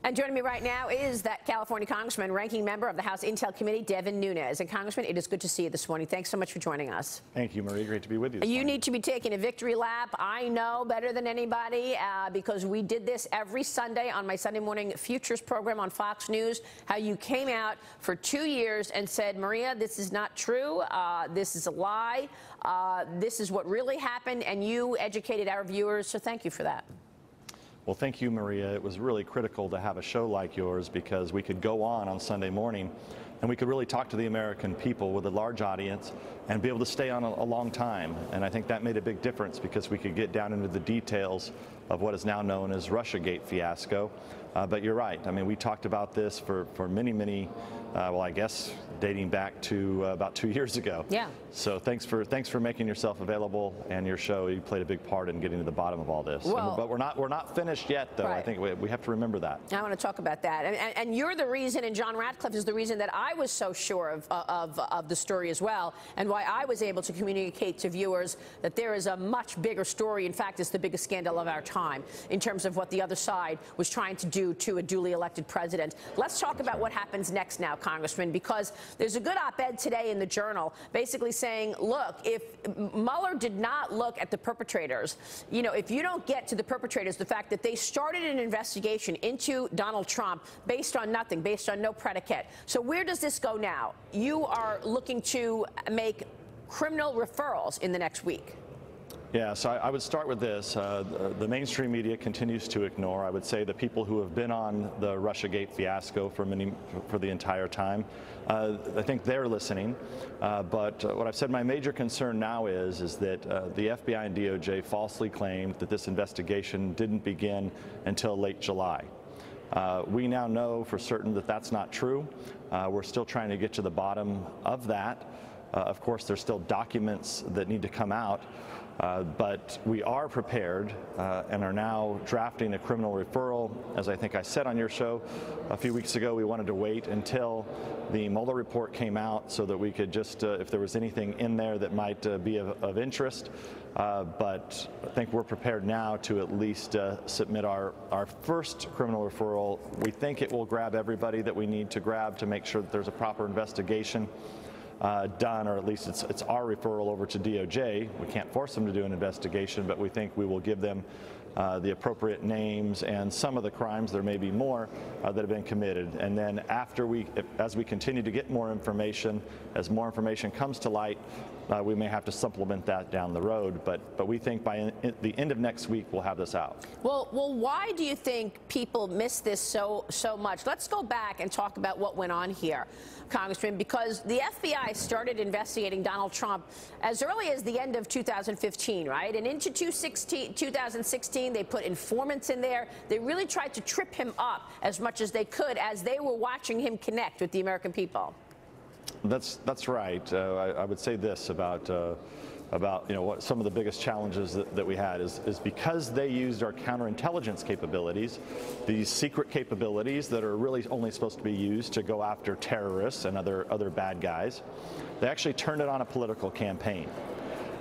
And joining me right now is that California Congressman, ranking member of the House Intel Committee, Devin Nunes. And Congressman, it is good to see you this morning. Thanks so much for joining us. Thank you, Maria. Great to be with you this You morning. need to be taking a victory lap. I know better than anybody because we did this every Sunday on my Sunday morning Futures program on Fox News, how you came out for 2 years and said, Maria, this is not true. This is a lie. This is what really happened. And you educated our viewers. So thank you for that. Well, thank you, Maria. It was really critical to have a show like yours because we could go on Sunday morning and we could really talk to the American people with a large audience and be able to stay on a long time. And I think that made a big difference because we could get down into the details of what is now known as Russiagate fiasco. But you're right. I mean, we talked about this for many, well, I guess dating back to about 2 years ago. Yeah. So thanks for making yourself available, and your show, you played a big part in getting to the bottom of all this. Well, but we're not finished yet, though. Right. I think we have to remember that. I want to talk about that. And you're the reason, and John Ratcliffe is the reason that I was so sure of the story as well, and why I was able to communicate to viewers that there is a much bigger story. In fact, it's the biggest scandal of our time in terms of what the other side was trying to do to a duly elected president. Let's talk about what happens next now, Congressman, because there's a good op-ed today in the Journal basically saying, look, if Mueller did not look at the perpetrators, you know, if you don't get to the perpetrators, the fact that they started an investigation into Donald Trump based on nothing, based on no predicate. So where does this go now? You are looking to make criminal referrals in the next week. Yeah, so I would start with this. The mainstream media continues to ignore, I would say, the people who have been on the Russiagate fiasco for the entire time. I think they're listening. But what I've said my major concern now is that the FBI and DOJ falsely claimed that this investigation didn't begin until late July. We now know for certain that that's not true. We're still trying to get to the bottom of that. Of course, there's still documents that need to come out. But we are prepared and are now drafting a criminal referral. As I think I said on your show a few weeks ago, we wanted to wait until the Mueller report came out so that we could just, if there was anything in there that might be of interest. But I think we're prepared now to at least submit our first criminal referral. We think it will grab everybody that we need to grab to make sure that there's a proper investigation done, or at least it's our referral over to DOJ. We can't force them to do an investigation, but we think we will give them the appropriate names and some of the crimes, there may be more, that have been committed. And then as we continue to get more information, as more information comes to light, we may have to supplement that down the road. But we think by the end of next week, we'll have this out. Well, why do you think people miss this so much? Let's go back and talk about what went on here, Congressman, because the FBI started investigating Donald Trump as early as the end of 2015, right? And into 2016, they put informants in there. They really tried to trip him up as much as they could as they were watching him connect with the American people. That's right. I would say this about what some of the biggest challenges that we had is because they used our counterintelligence capabilities, these secret capabilities that are really only supposed to be used to go after terrorists and other bad guys. They actually turned it on a political campaign,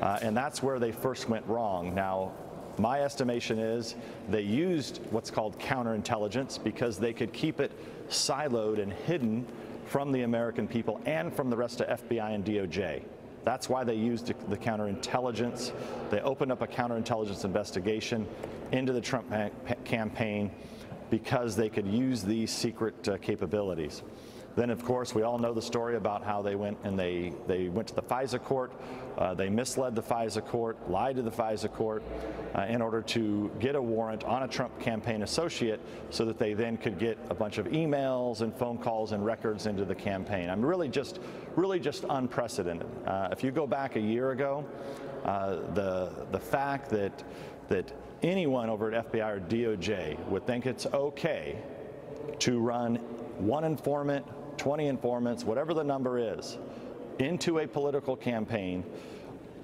and that's where they first went wrong. Now, my estimation is they used what's called counterintelligence because they could keep it siloed and hidden from the American people and from the rest of FBI and DOJ. That's why they used the counterintelligence. They opened up a counterintelligence investigation into the Trump campaign because they could use these secret capabilities. Then, of course, we all know the story about how they went and they went to the FISA court. They misled the FISA court, lied to the FISA court in order to get a warrant on a Trump campaign associate so that they then could get a bunch of emails and phone calls and records into the campaign. I'm really just unprecedented. If you go back a year ago, the fact that anyone over at FBI or DOJ would think it's okay to run one informant, 20 informants, whatever the number is, into a political campaign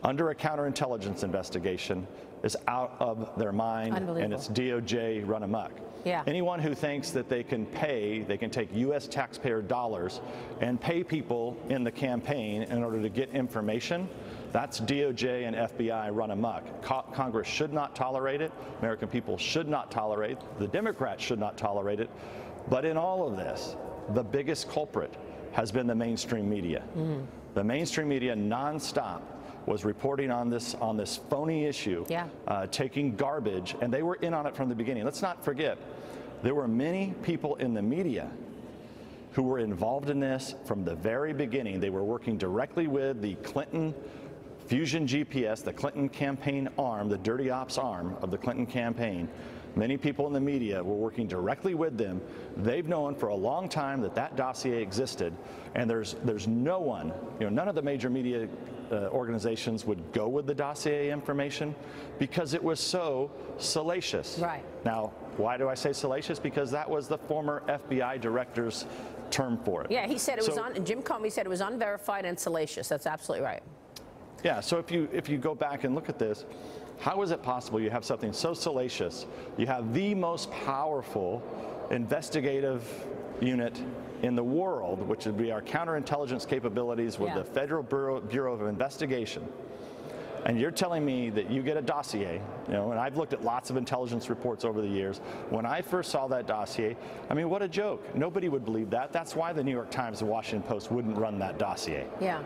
under a counterintelligence investigation is out of their mind, and it's DOJ run amok. Yeah. Anyone who thinks that they can take U.S. taxpayer dollars and pay people in the campaign in order to get information, That's DOJ and FBI run amok. Congress should not tolerate it. American people should not tolerate it. The Democrats should not tolerate it. But in all of this, the biggest culprit has been the mainstream media. The mainstream media nonstop was reporting on this phony issue, taking garbage, and they were in on it from the beginning. Let's not forget, there were many people in the media who were involved in this from the very beginning. They were working directly with the Clinton Fusion GPS, the Clinton campaign arm, the dirty ops arm of the Clinton campaign. Many people in the media were working directly with them. They've known for a long time that that dossier existed, and there's no one, none of the major media organizations would go with the dossier information because it was so salacious. Right. Now, why do I say salacious? Because that was the former FBI director's term for it. Yeah, he said it was Jim Comey said it was unverified and salacious. That's absolutely right. Yeah, so if you go back and look at this, how is it possible you have something so salacious? You have the most powerful investigative unit in the world, which would be our counterintelligence capabilities with the Federal Bureau of Investigation. And you're telling me that you get a dossier, and I've looked at lots of intelligence reports over the years. When I first saw that dossier, I mean, what a joke. Nobody would believe that. That's why the New York Times and Washington Post wouldn't run that dossier. Yeah.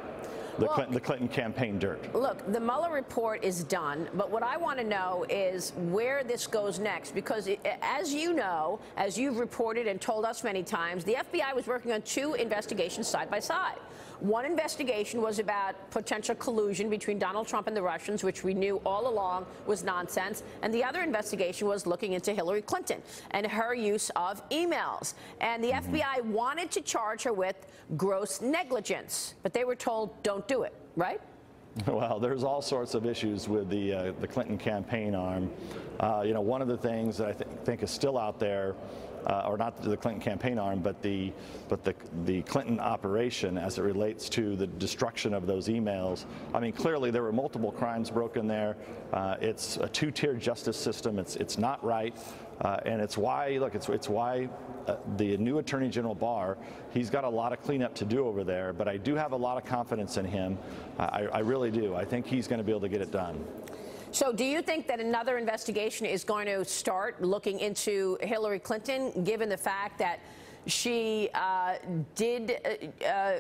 The Clinton campaign dirt. Look, the Mueller report is done, but what I want to know is where this goes next, because as you know, as you've reported and told us many times, the FBI was working on two investigations side by side. One investigation was about potential collusion between Donald Trump and the Russians, which we knew all along was nonsense. And the other investigation was looking into Hillary Clinton and her use of emails. And the FBI wanted to charge her with gross negligence, but they were told, don't do it, right? Well, there's all sorts of issues with the Clinton campaign arm. One of the things that I think is still out there, or not the Clinton campaign arm, but the Clinton operation as it relates to the destruction of those emails. I mean, clearly there were multiple crimes broken there. It's a two-tiered justice system. It's not right. And it's why, look, it's why the new Attorney General Barr, he's got a lot of cleanup to do over there, but I do have a lot of confidence in him. I really do. I think he's going to be able to get it done. So do you think that another investigation is going to start looking into Hillary Clinton, given the fact that she did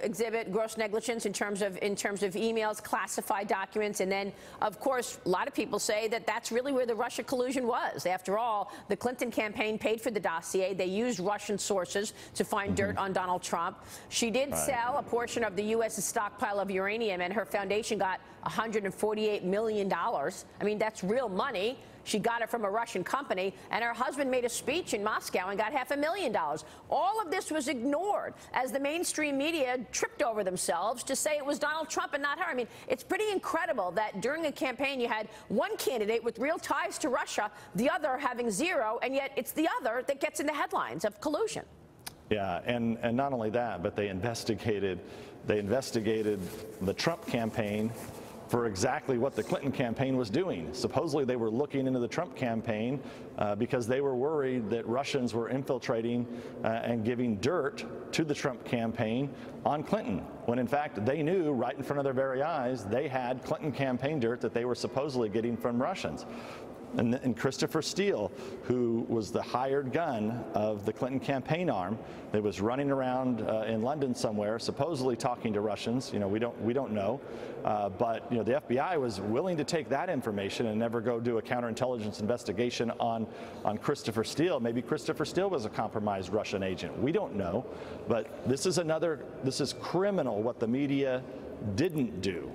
exhibit gross negligence in terms of emails, classified documents, and then, of course, a lot of people say that that's really where the Russia collusion was. After all, the Clinton campaign paid for the dossier. They used Russian sources to find dirt on Donald Trump. She did sell a portion of the U.S.'s stockpile of uranium, and her foundation got $148 million. I mean, that's real money. She got it from a Russian company, and her husband made a speech in Moscow and got $500,000. All of this was ignored as the mainstream media tripped over themselves to say it was Donald Trump and not her. I mean, it's pretty incredible that during a campaign you had one candidate with real ties to Russia, the other having zero, and yet it's the other that gets in the headlines of collusion. Yeah, and not only that, but they investigated the Trump campaign for exactly what the Clinton campaign was doing. Supposedly they were looking into the Trump campaign because they were worried that Russians were infiltrating and giving dirt to the Trump campaign on Clinton, when in fact they knew right in front of their very eyes they had Clinton campaign dirt that they were supposedly getting from Russians. And Christopher Steele, who was the hired gun of the Clinton campaign arm, that was running around in London somewhere, supposedly talking to Russians. We don't know, but the FBI was willing to take that information and never go do a counterintelligence investigation on Christopher Steele. Maybe Christopher Steele was a compromised Russian agent. We don't know, but this is criminal what the media didn't do.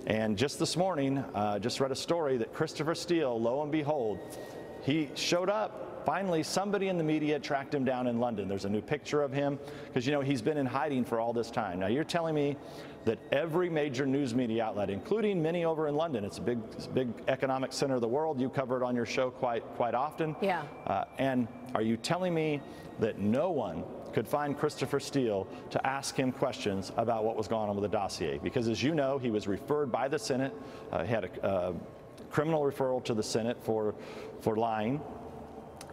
And just this morning, just read a story that Christopher Steele, lo and behold, he showed up. Finally, somebody in the media tracked him down in London. There's a new picture of him because, he's been in hiding for all this time. Now, you're telling me that every major news media outlet, including many over in London, it's a big economic center of the world. You cover it on your show quite often. Yeah. And are you telling me that no one could find Christopher Steele to ask him questions about what was going on with the dossier? Because as you know, he was referred by the Senate. He had a criminal referral to the Senate for lying.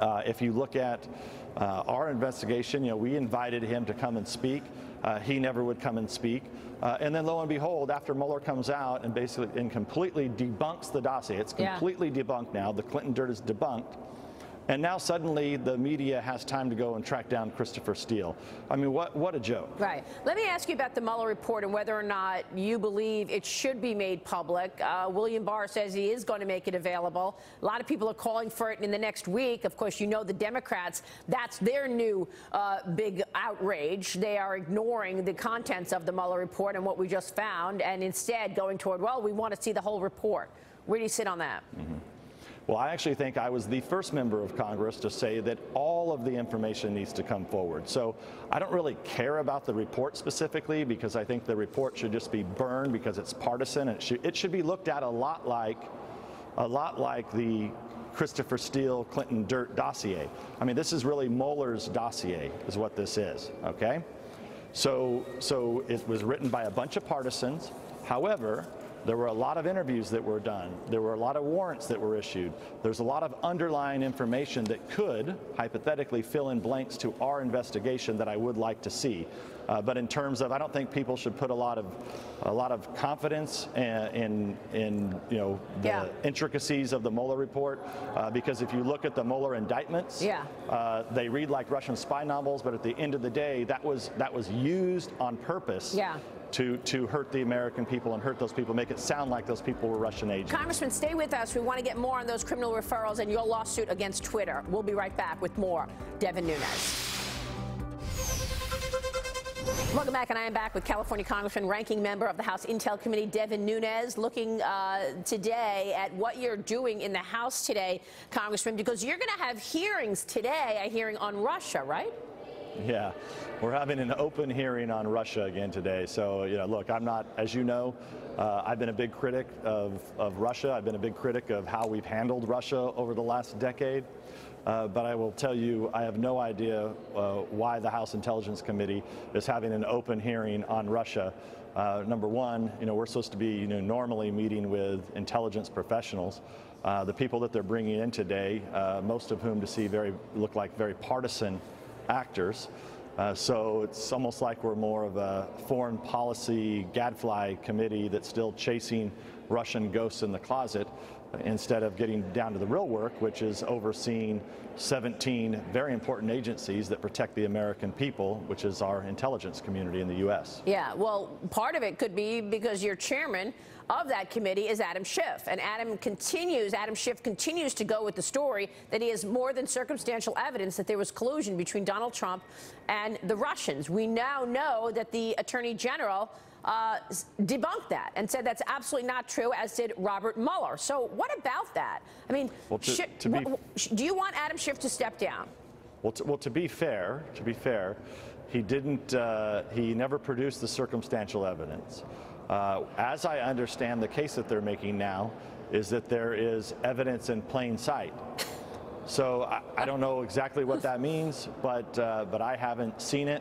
If you look at our investigation, we invited him to come and speak. he never would come and speak. And then lo and behold, after Mueller comes out and basically completely debunks the dossier, it's completely debunked now. The Clinton dirt is debunked. And now suddenly the media has time to go and track down Christopher Steele. I mean, what a joke. Right. Let me ask you about the Mueller report and whether or not you believe it should be made public. William Barr says he is going to make it available. A lot of people are calling for it in the next week. Of course, you know the Democrats, that's their new big outrage. They are ignoring the contents of the Mueller report and what we just found, and instead going toward, well, we want to see the whole report. Where do you sit on that? Well, I actually think I was the first member of Congress to say that all of the information needs to come forward. So I don't really care about the report specifically, because I think the report should just be burned because it's partisan. It should be looked at a lot like the Christopher Steele Clinton dirt dossier. I mean, this is really Mueller's dossier is what this is, okay? So it was written by a bunch of partisans. However, there were a lot of interviews that were done. There were a lot of warrants that were issued. There's a lot of underlying information that could hypothetically fill in blanks to our investigation that I would like to see. But in terms of, I don't think people should put a lot of confidence in the intricacies of the Mueller report, because if you look at the Mueller indictments, they read like Russian spy novels. But at the end of the day, that was used on purpose. To hurt the American people and hurt those people, make it sound like those people were Russian agents. Congressman, stay with us. We want to get more on those criminal referrals and your lawsuit against Twitter. We'll be right back with more. Devin Nunes. Welcome back, and I am back with California Congressman, ranking member of the House Intel Committee, Devin Nunes, looking today at what you're doing in the House today, Congressman, because you're going to have hearings today, a hearing on Russia, right? Yeah, we're having an open hearing on Russia again today. So, look, I'm not, as you know, I've been a big critic of Russia. I've been a big critic of how we've handled Russia over the last decade. But I will tell you, I have no idea why the House Intelligence Committee is having an open hearing on Russia. Number one, we're supposed to be normally meeting with intelligence professionals. The people that they're bringing in today, most of whom look like very partisan actors. So it's almost like we're more of a foreign policy gadfly committee that's still chasing Russian ghosts in the closet, instead of getting down to the real work, which is overseeing 17 very important agencies that protect the American people, which is our intelligence community in the U.S. Yeah, well, part of it could be because your chairman of that committee is Adam Schiff, and Adam Schiff continues to go with the story that he has more than circumstantial evidence that there was collusion between Donald Trump and the Russians. We now know that the Attorney General debunked that and said that's absolutely not true, as did Robert Mueller. So what about that? I mean, well, do you want Adam Schiff to step down? Well, to be fair, he didn't. He never produced the circumstantial evidence. As I understand, the case that they're making now is that there is evidence in plain sight. So I don't know exactly what that means, but I haven't seen it.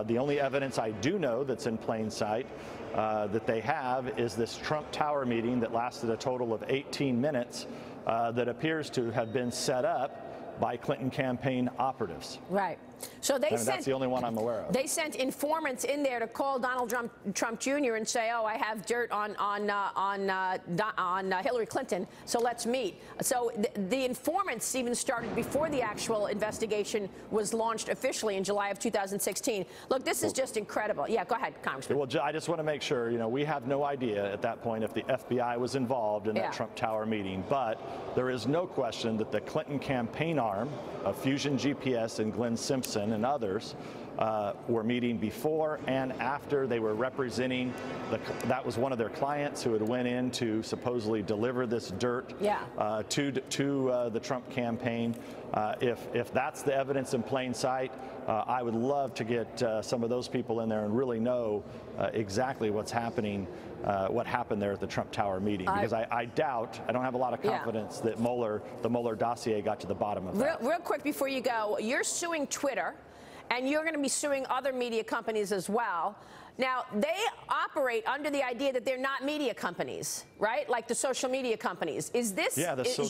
The only evidence I do know that's in plain sight that they have is this Trump Tower meeting that lasted a total of 18 minutes that appears to have been set up by Clinton campaign operatives. Right. So that's the only one I'm aware of. They sent informants in there to call Donald Trump Jr. and say, "Oh, I have dirt on Hillary Clinton, so let's meet." So the informants even started before the actual investigation was launched officially in July of 2016. Look, this is just incredible. Yeah, go ahead, Congressman. Well, I just want to make sure, we have no idea at that point if the FBI was involved in that Trump Tower meeting, but there is no question that the Clinton campaign arm of Fusion GPS and Glenn Simpson and others were meeting before and after. They were representing that was one of their clients who had went in to supposedly deliver this dirt to the Trump campaign. If that's the evidence in plain sight, I would love to get some of those people in there and really know exactly what's happening, what happened there at the Trump Tower meeting, because I don't have a lot of confidence that the Mueller dossier got to the bottom of that. Real quick before you go, you're suing Twitter, and you're going to be suing other media companies as well. Now, they operate under the idea that they're not media companies, right? Like the social media companies. Is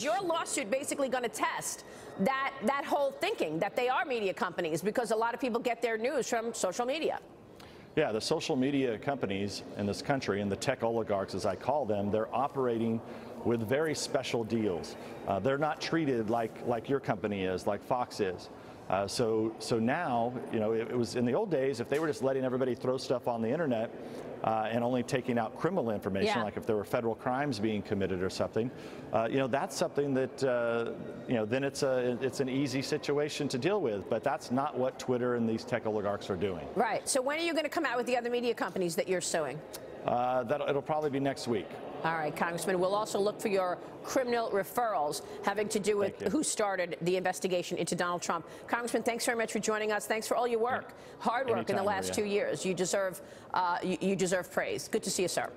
your lawsuit basically going to test that whole thinking that they are media companies, because a lot of people get their news from social media? Yeah, the social media companies in this country, and the tech oligarchs, as I call them, they're operating with very special deals. They're not treated like your company is, like Fox is. So now, it was in the old days, if they were just letting everybody throw stuff on the internet and only taking out criminal information, like if there were federal crimes being committed or something, that's something that, then it's an easy situation to deal with. But that's not what Twitter and these tech oligarchs are doing. Right. So when are you going to come out with the other media companies that you're suing? It'll probably be next week. All right, Congressman, we'll also look for your criminal referrals having to do with who started the investigation into Donald Trump. Congressman, thanks very much for joining us. Thanks for all your work, hard work in the last 2 years. You deserve praise. Good to see you, sir.